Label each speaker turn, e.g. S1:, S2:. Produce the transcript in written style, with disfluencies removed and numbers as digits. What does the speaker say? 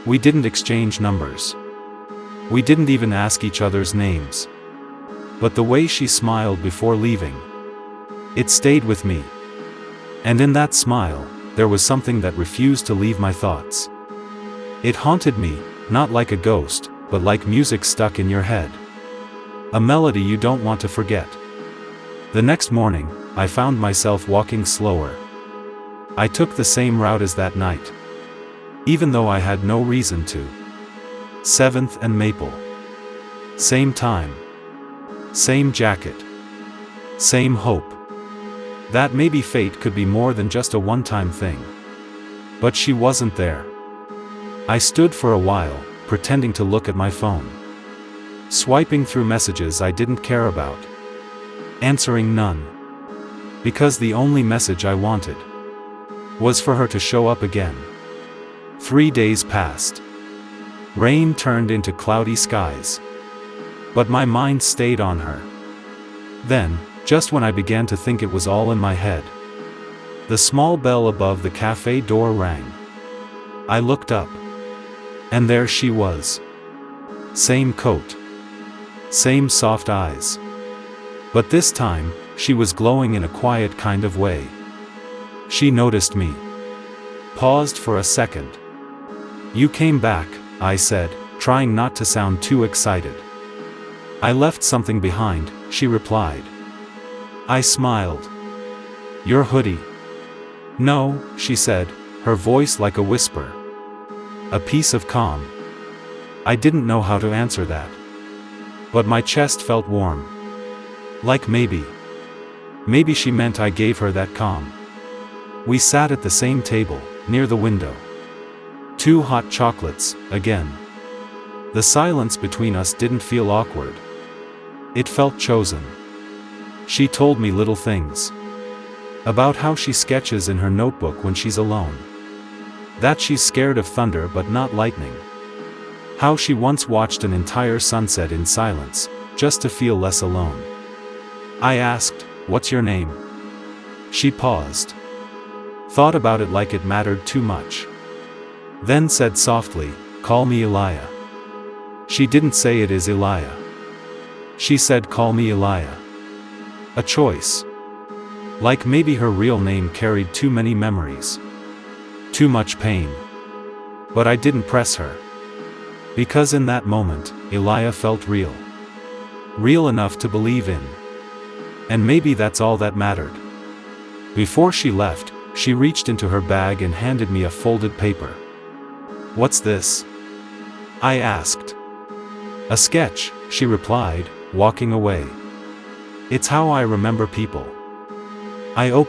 S1: We didn't exchange numbers. We didn't even ask each other's names. But the way she smiled before leaving, it stayed with me. And in that smile, there was something that refused to leave my thoughts. It haunted me, not like a ghost, but like music stuck in your head. A melody you don't want to forget. The next morning, I found myself walking slower. I took the same route as that night, even though I had no reason to. 7th and Maple. Same time. Same jacket. Same hope. That maybe fate could be more than just a one-time thing. But she wasn't there. I stood for a while, pretending to look at my phone. Swiping through messages I didn't care about. Answering none. Because the only message I wanted was for her to show up again. 3 days passed. Rain turned into cloudy skies. But my mind stayed on her. Then, just when I began to think it was all in my head, the small bell above the cafe door rang. I looked up. And there she was. Same coat. Same soft eyes. But this time, she was glowing in a quiet kind of way. She noticed me. Paused for a second. "You came back," I said, trying not to sound too excited. "I left something behind," she replied. I smiled. "Your hoodie?" "No," she said, her voice like a whisper. A piece of calm. I didn't know how to answer that. But my chest felt warm. Like maybe she meant I gave her that calm. We sat at the same table, near the window. 2 hot chocolates, again. The silence between us didn't feel awkward. It felt chosen. She told me little things. About how she sketches in her notebook when she's alone. That she's scared of thunder but not lightning. How she once watched an entire sunset in silence, just to feel less alone. I asked, "What's your name?" She paused. Thought about it like it mattered too much. Then said softly, "Call me Elia." She didn't say it is Elia. She said, "Call me Elia." A choice. Like maybe her real name carried too many memories. Too much pain. But I didn't press her. Because in that moment, Elia felt real. Real enough to believe in. And maybe that's all that mattered. Before she left, she reached into her bag and handed me a folded paper. "What's this?" I asked. "A sketch," she replied, walking away. "It's how I remember people." I opened